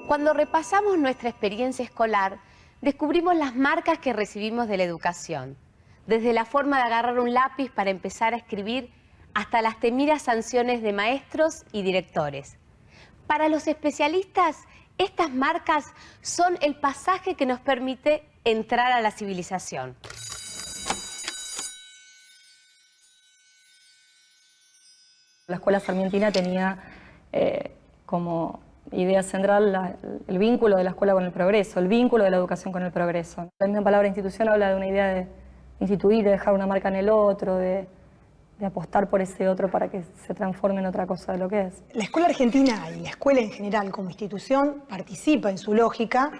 Cuando repasamos nuestra experiencia escolar, descubrimos las marcas que recibimos de la educación, desde la forma de agarrar un lápiz para empezar a escribir hasta las temidas sanciones de maestros y directores. Para los especialistas, estas marcas son el pasaje que nos permite entrar a la civilización. La escuela sarmientina tenía como idea central el vínculo de la escuela con el progreso, el vínculo de la educación con el progreso. La misma palabra institución habla de una idea de instituir, de dejar una marca en el otro, de apostar por ese otro para que se transforme en otra cosa de lo que es. La escuela argentina y la escuela en general como institución participa en su lógica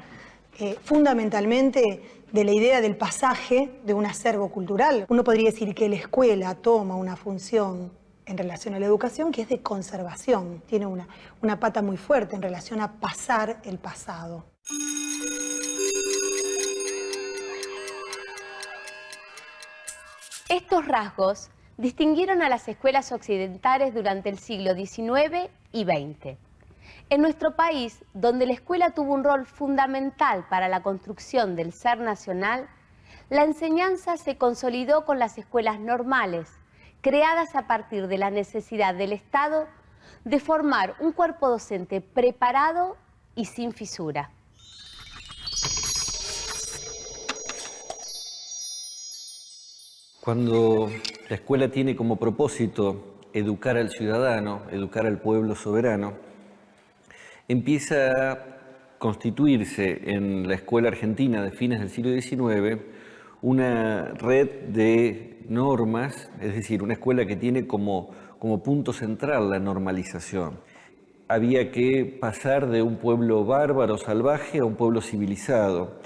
fundamentalmente de la idea del pasaje de un acervo cultural. Uno podría decir que la escuela toma una función en relación a la educación que es de conservación, tiene una pata muy fuerte en relación a pasar el pasado. Estos rasgos distinguieron a las escuelas occidentales durante el siglo XIX y XX. En nuestro país, donde la escuela tuvo un rol fundamental para la construcción del ser nacional, la enseñanza se consolidó con las escuelas normales, creadas a partir de la necesidad del Estado de formar un cuerpo docente preparado y sin fisura. Cuando la escuela tiene como propósito educar al ciudadano, educar al pueblo soberano, empieza a constituirse en la escuela argentina de fines del siglo XIX una red de normas, es decir, una escuela que tiene como punto central la normalización. Había que pasar de un pueblo bárbaro, salvaje, a un pueblo civilizado.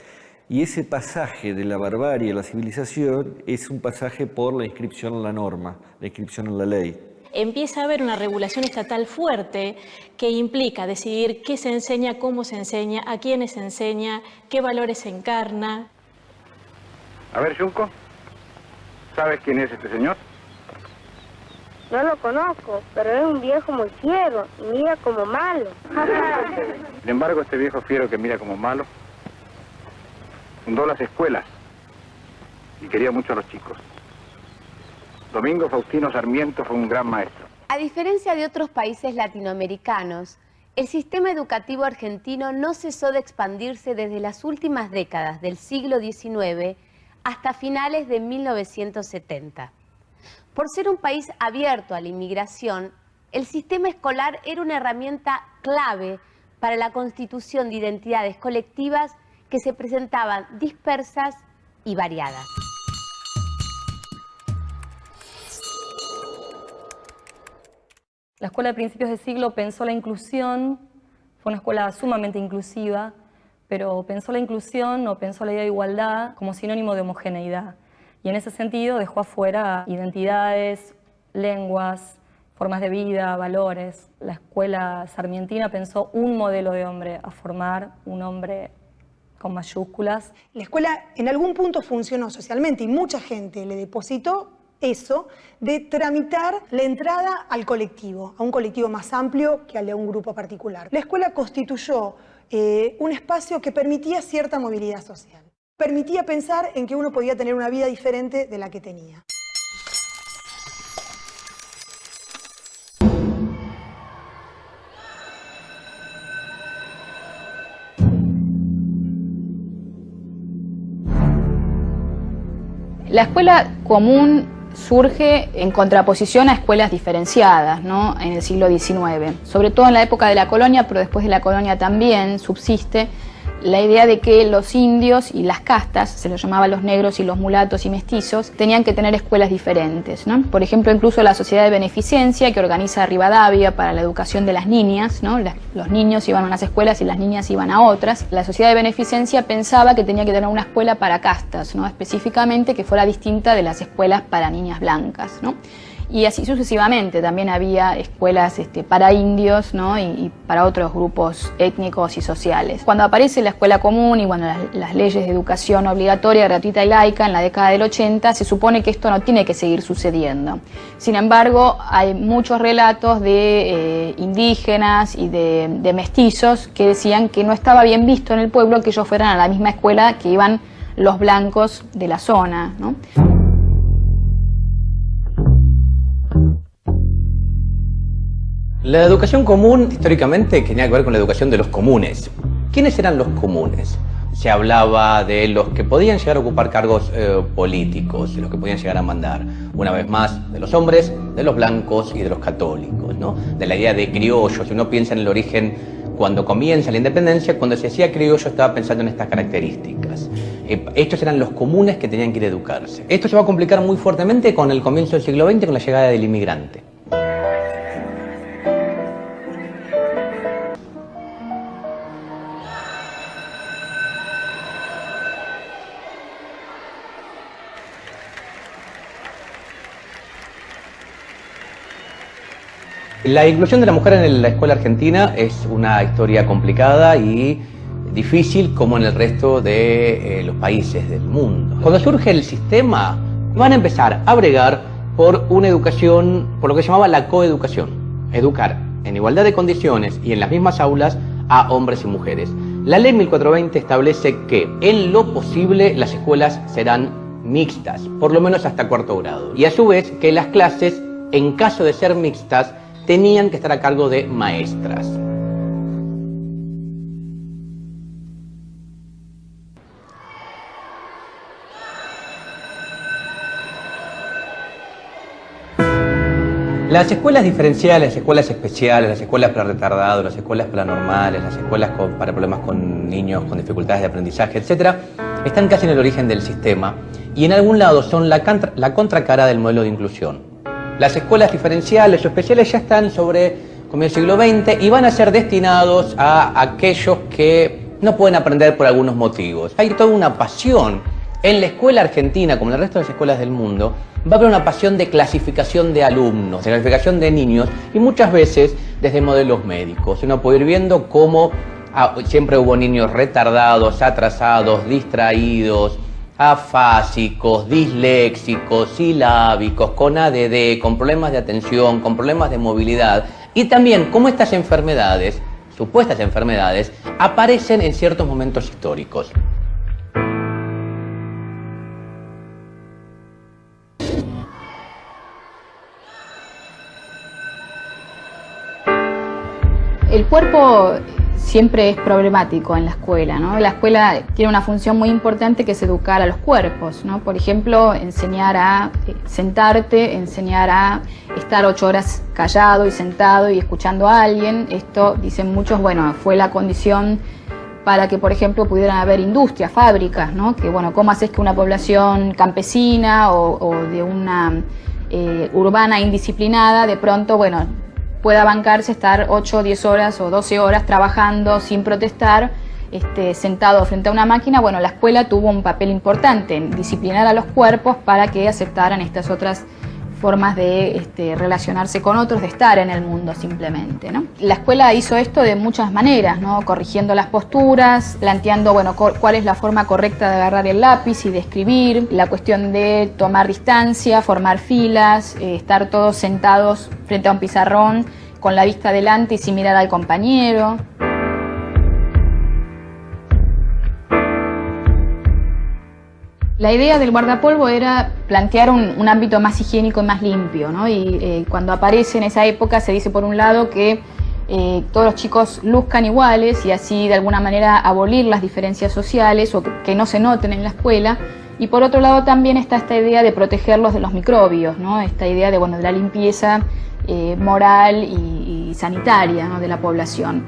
Y ese pasaje de la barbarie a la civilización es un pasaje por la inscripción en la norma, la inscripción en la ley. Empieza a haber una regulación estatal fuerte que implica decidir qué se enseña, cómo se enseña, a quiénes se enseña, qué valores se encarna. A ver, Junco, ¿sabes quién es este señor? No lo conozco, pero es un viejo muy fiero y mira como malo. Sin embargo, este viejo fiero que mira como malo fundó las escuelas y quería mucho a los chicos. Domingo Faustino Sarmiento fue un gran maestro. A diferencia de otros países latinoamericanos, el sistema educativo argentino no cesó de expandirse desde las últimas décadas del siglo XIX hasta finales de 1970. Por ser un país abierto a la inmigración, el sistema escolar era una herramienta clave para la constitución de identidades colectivas que se presentaban dispersas y variadas. La escuela de principios de siglo pensó la inclusión, fue una escuela sumamente inclusiva, pero pensó la inclusión o pensó la idea de igualdad como sinónimo de homogeneidad. Y en ese sentido dejó afuera identidades, lenguas, formas de vida, valores. La escuela sarmientina pensó un modelo de hombre, a formar un hombre con mayúsculas. La escuela en algún punto funcionó socialmente y mucha gente le depositó eso de tramitar la entrada al colectivo, a un colectivo más amplio que al de un grupo particular. La escuela constituyó un espacio que permitía cierta movilidad social. Permitía pensar en que uno podía tener una vida diferente de la que tenía. La escuela común surge en contraposición a escuelas diferenciadas, ¿no?, en el siglo XIX. Sobre todo en la época de la colonia, pero después de la colonia también subsiste la idea de que los indios y las castas, se los llamaba los negros y los mulatos y mestizos, tenían que tener escuelas diferentes, ¿no? Por ejemplo, incluso la Sociedad de Beneficencia, que organiza Rivadavia para la educación de las niñas, ¿no? Los niños iban a unas escuelas y las niñas iban a otras. La Sociedad de Beneficencia pensaba que tenía que tener una escuela para castas, ¿no?, específicamente que fuera distinta de las escuelas para niñas blancas, ¿no? Y así sucesivamente, también había escuelas para indios, ¿no? y para otros grupos étnicos y sociales. Cuando aparece la escuela común y cuando las leyes de educación obligatoria, gratuita y laica en la década del 80, se supone que esto no tiene que seguir sucediendo. Sin embargo, hay muchos relatos de indígenas y de mestizos que decían que no estaba bien visto en el pueblo que ellos fueran a la misma escuela que iban los blancos de la zona, ¿no? La educación común históricamente tenía que ver con la educación de los comunes. ¿Quiénes eran los comunes? Se hablaba de los que podían llegar a ocupar cargos políticos, de los que podían llegar a mandar. Una vez más, de los hombres, de los blancos y de los católicos, ¿no? De la idea de criollo. Si uno piensa en el origen, cuando comienza la independencia, cuando se decía criollo estaba pensando en estas características. Estos eran los comunes que tenían que ir a educarse. Esto se va a complicar muy fuertemente con el comienzo del siglo XX, con la llegada del inmigrante. La inclusión de la mujer en la escuela argentina es una historia complicada y difícil como en el resto de los países del mundo. Cuando surge el sistema, van a empezar a bregar por una educación, por lo que se llamaba la coeducación. Educar en igualdad de condiciones y en las mismas aulas a hombres y mujeres. La ley 1420 establece que en lo posible las escuelas serán mixtas, por lo menos hasta cuarto grado. Y a su vez que las clases, en caso de ser mixtas, tenían que estar a cargo de maestras. Las escuelas diferenciales, las escuelas especiales, las escuelas para retardados, las escuelas para normales, las escuelas para problemas con niños con dificultades de aprendizaje, etc., están casi en el origen del sistema y en algún lado son la contracara del modelo de inclusión. Las escuelas diferenciales o especiales ya están sobre comienzo del siglo XX y van a ser destinados a aquellos que no pueden aprender por algunos motivos. Hay toda una pasión en la escuela argentina, como en el resto de las escuelas del mundo, va a haber una pasión de clasificación de alumnos, de clasificación de niños y muchas veces desde modelos médicos. Uno puede ir viendo cómo siempre hubo niños retardados, atrasados, distraídos, afásicos, disléxicos, silábicos, con ADD, con problemas de atención, con problemas de movilidad. Y también cómo estas enfermedades, supuestas enfermedades, aparecen en ciertos momentos históricos. El cuerpo siempre es problemático en la escuela, ¿no? La escuela tiene una función muy importante que es educar a los cuerpos, ¿no? Por ejemplo, enseñar a sentarte, enseñar a estar 8 horas callado y sentado y escuchando a alguien. Esto, dicen muchos, bueno, fue la condición para que, por ejemplo, pudieran haber industrias, fábricas, ¿no? Que, bueno, ¿cómo haces que una población campesina o de una urbana indisciplinada de pronto, bueno, pueda bancarse estar 8, 10 horas o 12 horas trabajando sin protestar, sentado frente a una máquina? Bueno, la escuela tuvo un papel importante en disciplinar a los cuerpos para que aceptaran estas otras formas de relacionarse con otros, de estar en el mundo simplemente, ¿no? La escuela hizo esto de muchas maneras, ¿no? Corrigiendo las posturas, planteando, bueno, cuál es la forma correcta de agarrar el lápiz y de escribir, la cuestión de tomar distancia, formar filas, estar todos sentados frente a un pizarrón con la vista delante y sin mirar al compañero. La idea del guardapolvo era plantear un ámbito más higiénico y más limpio, ¿no? Y cuando aparece en esa época se dice por un lado que todos los chicos luzcan iguales y así de alguna manera abolir las diferencias sociales o que no se noten en la escuela. Y por otro lado también está esta idea de protegerlos de los microbios, ¿no? Esta idea de, bueno, de la limpieza moral y sanitaria, ¿no? De la población.